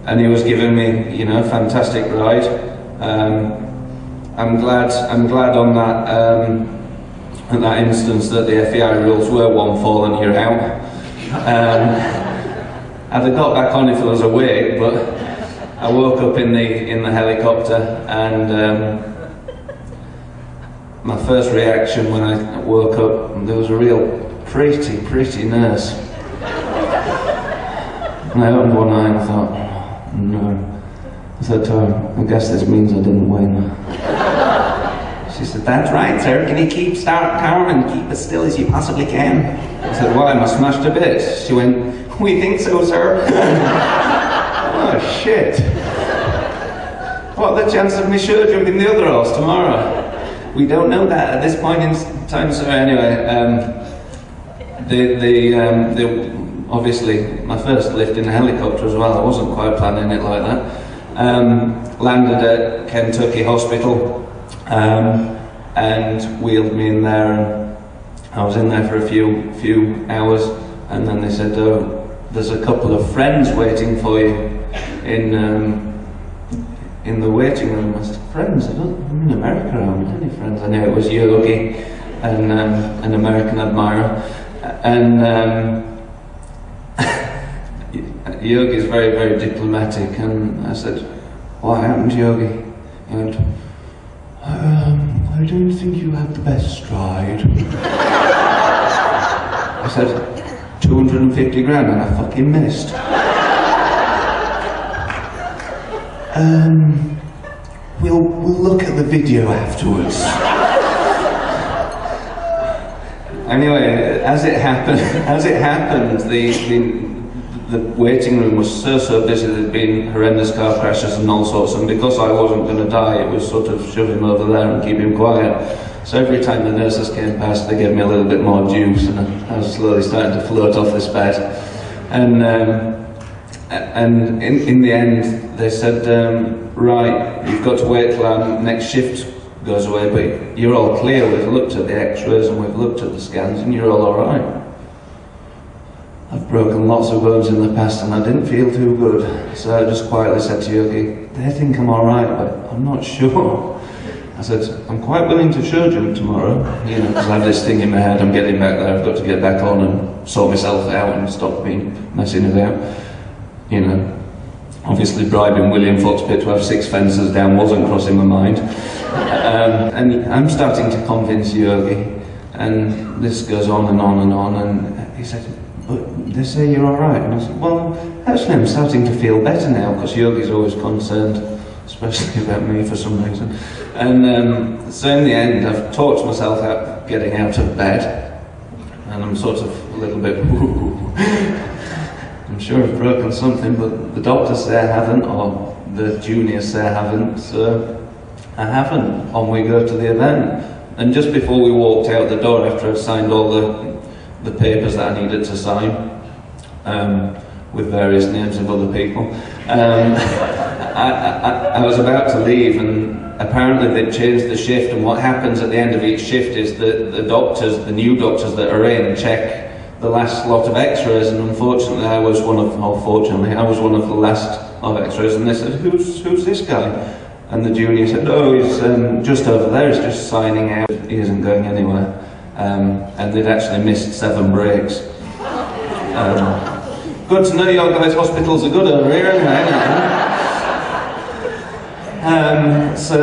and he was giving me, you know, a fantastic ride. I'm glad on that in that instance that the FEI rules were one fall and you're out. I'd have got back on if I was awake, but I woke up in the helicopter, and my first reaction when I woke up, there was a real pretty nurse. And I opened one eye and I thought, oh, no. I said to her, I guess this means I didn't win. She said, that's right, sir. Can you keep calm and keep as still as you possibly can? I said, why, am I smashed a bit? She went, we think so, sir. Oh, shit. What are the chances of me show jumping the other horse tomorrow? We don't know that at this point in time, sir. Anyway, obviously, my first lift in a helicopter as well, I wasn't quite planning it like that. Landed at Kentucky Hospital, and wheeled me in there, and I was in there for a few hours, and then they said, oh, there's a couple of friends waiting for you in the waiting room. I said, friends? I'm in America, I don't have any friends. I knew it was Yogi, and an American admirer, and Yogi's very diplomatic, and I said, what happened, Yogi? He went, I don't think you had the best stride. I said, 250 grand, and I fucking missed. We'll look at the video afterwards. Anyway, as it happened, the waiting room was so busy. There'd been horrendous car crashes and all sorts, and because I wasn't going to die, it was sort of shove him over there and keep him quiet. So every time the nurses came past, they gave me a little bit more juice, and I was slowly starting to float off this bed. And in the end, they said, right, you've got to wait till our next shift goes away, but you're all clear. We've looked at the x-rays and we've looked at the scans, and you're all alright. I've broken lots of bones in the past and I didn't feel too good, so I just quietly said to Yogi, they think I'm alright, but I'm not sure. I said, I'm quite willing to show jump tomorrow, you know, because I have this thing in my head, I'm getting back there, I've got to get back on and sort myself out and stop being messing about. You know, obviously bribing William Foxpit to have 6 fences down wasn't crossing my mind. And I'm starting to convince Yogi, and this goes on and on and on, and he said, but they say you're alright. And I said, well, actually I'm starting to feel better now, because Yogi's always concerned, especially about me for some reason. And so in the end, I've talked myself out getting out of bed, and I'm sort of a little bit, I'm sure I've broken something, but the doctors say I haven't, or the juniors say I haven't, so I haven't. On we go to the event. And just before we walked out the door, after I'd signed all the papers that I needed to sign, with various names of other people, I was about to leave, and apparently they'd changed the shift, and what happens at the end of each shift is that the new doctors that are in, check the last lot of x-rays, and unfortunately I was one of the last of x-rays, and they said, who's this guy? And the junior said, oh, he's just over there, he's just signing out, he isn't going anywhere. And they'd actually missed 7 breaks. Good to know your guys' hospitals are good over here, anyway. So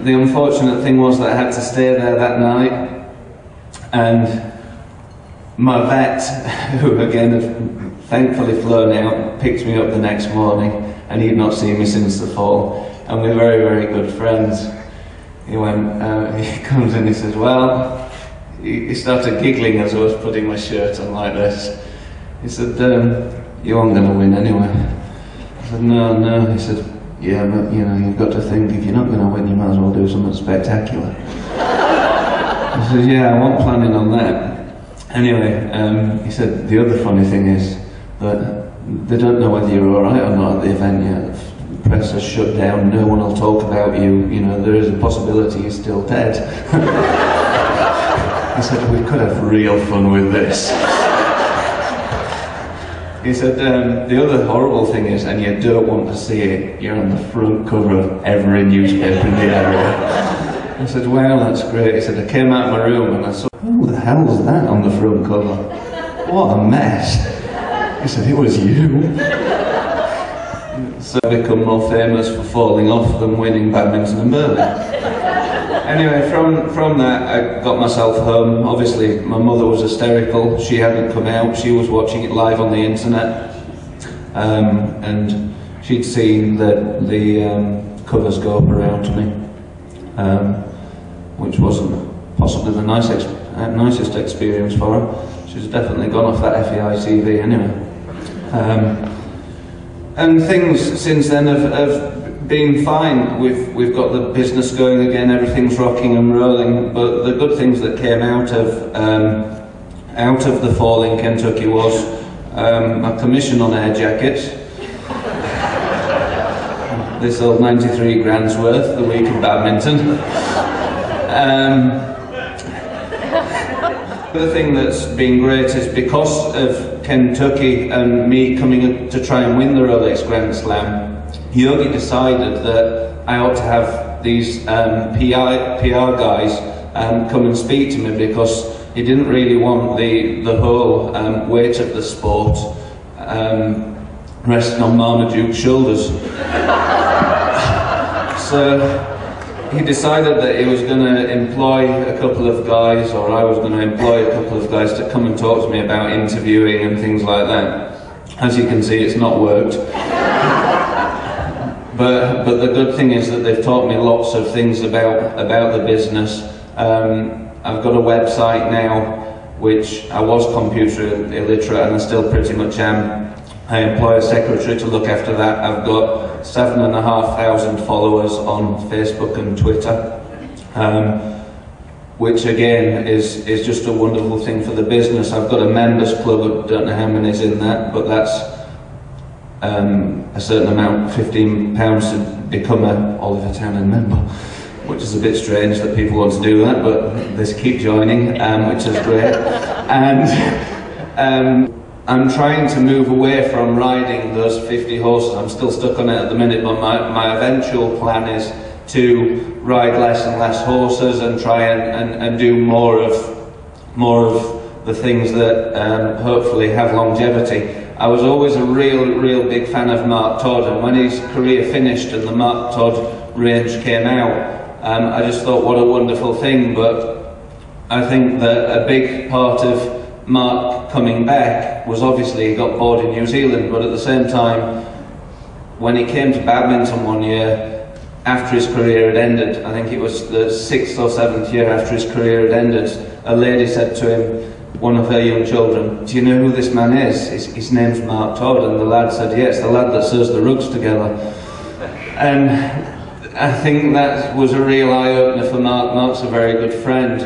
the unfortunate thing was that I had to stay there that night, and my vet, who again had thankfully flown out, picked me up the next morning, and he'd not seen me since the fall, and we're very good friends. He comes in, he says, well, he started giggling as I was putting my shirt on like this. He said, you aren't going to win anyway. I said, no. He said, yeah, but you know, you've got to think, if you're not going to win, you might as well do something spectacular. I said, yeah, I wasn't planning on that. Anyway, he said, the other funny thing is that they don't know whether you're alright or not at the event yet. The press has shut down, no one will talk about you, you know, there is a possibility you're still dead. He said, we could have real fun with this. He said, the other horrible thing is, and you don't want to see it, you're on the front cover of every newspaper in the area. I said, wow, that's great. He said, I came out of my room and I saw, who the hell's that on the front cover? What a mess. He said, it was you. So I've become more famous for falling off than winning badminton and Berlin. Anyway, from that, I got myself home. Obviously, my mother was hysterical. She hadn't come out. She was watching it live on the internet. And she'd seen the covers go up around me, which wasn't possibly the nicest experience for her. She's definitely gone off that FEI TV anyway. And things since then have been fine. We've got the business going again, everything's rocking and rolling, but the good things that came out of the fall in Kentucky was a commission on air jackets. This old 93 grand's worth the week of badminton. The thing that's been great is because of Kentucky and me coming to try and win the Rolex Grand Slam, Yogi decided that I ought to have these PR guys come and speak to me, because he didn't really want the whole weight of the sport resting on Marmaduke's shoulders. So he decided that he was going to employ a couple of guys, or I was going to employ a couple of guys to come and talk to me about interviewing and things like that. As you can see, it's not worked. But the good thing is that they've taught me lots of things about the business. I've got a website now, which I was computer illiterate and I still pretty much am. I employ a secretary to look after that. I've got 7,500 followers on Facebook and Twitter, which again is just a wonderful thing for the business. I've got a members club, I don't know how many's in that, but that's a certain amount, £15 to become a Oliver Townend member, which is a bit strange that people want to do that, but they keep joining, which is great. And I'm trying to move away from riding those 50 horses. I'm still stuck on it at the minute, but my eventual plan is to ride less and less horses and try and do more of the things that hopefully have longevity. I was always a real big fan of Mark Todd, and when his career finished and the Mark Todd range came out, I just thought, what a wonderful thing. But I think that a big part of Mark coming back was obviously he got bored in New Zealand, but at the same time, when he came to badminton one year, after his career had ended, I think it was the 6th or 7th year after his career had ended, a lady said to him, one of her young children, do you know who this man is? His name's Mark Todd. And the lad said, yes, the lad that sews the rugs together. And I think that was a real eye-opener for Mark. Mark's a very good friend,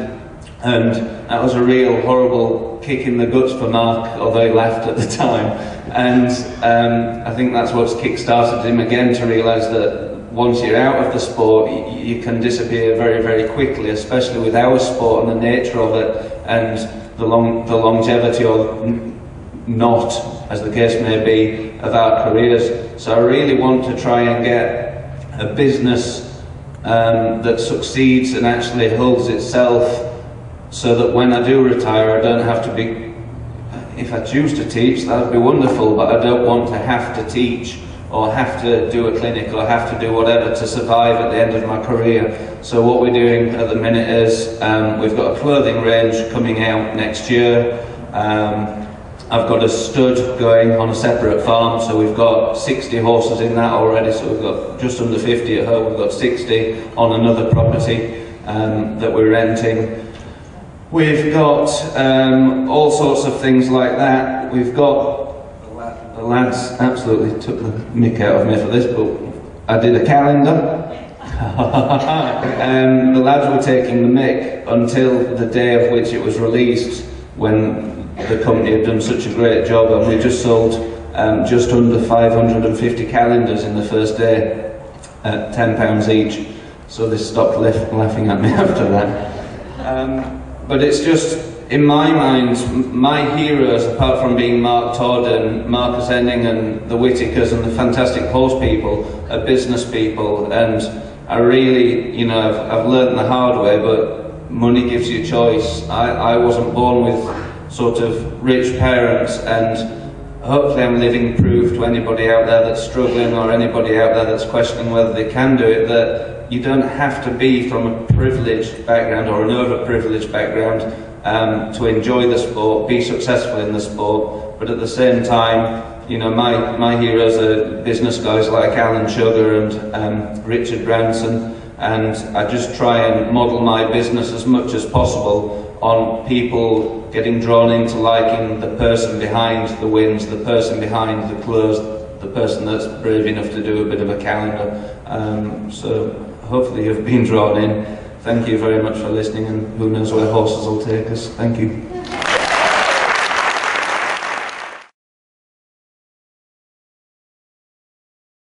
and that was a real horrible kick in the guts for Mark, although he laughed at the time. And I think that's what's kick-started him again to realise that once you're out of the sport, you can disappear very quickly, especially with our sport and the nature of it, and the longevity or not, as the case may be, of our careers. So I really want to try and get a business that succeeds and actually holds itself, so that when I do retire I don't have to be, if I choose to teach, that would be wonderful, but I don't want to have to teach or have to do a clinic or have to do whatever to survive at the end of my career. So what we're doing at the minute is we've got a clothing range coming out next year. I've got a stud going on a separate farm, so we've got 60 horses in that already, so we've got just under 50 at home, we've got 60 on another property that we're renting. We've got all sorts of things like that. We've got, the lads absolutely took the mick out of me for this, but I did a calendar. The lads were taking the mick until the day of which it was released, when the company had done such a great job, and we just sold just under 550 calendars in the first day at £10 each. So they stopped laughing at me after that. But it's just in my mind, my heroes, apart from being Mark Todd and Marcus Enning and the Whitakers and the fantastic horse people, are business people. And I really, you know, I've learned the hard way, but money gives you choice. I wasn't born with sort of rich parents, and hopefully I'm living proof to anybody out there that's struggling, or anybody out there that's questioning whether they can do it, that you don't have to be from a privileged background or an overprivileged background to enjoy the sport, be successful in the sport. But at the same time, you know, my heroes are business guys like Alan Sugar and Richard Branson, and I just try and model my business as much as possible on people getting drawn into liking the person behind the wins, the person behind the clothes, the person that's brave enough to do a bit of a calendar. So hopefully you've been drawn in. Thank you very much for listening, and who knows where horses will take us. Thank you.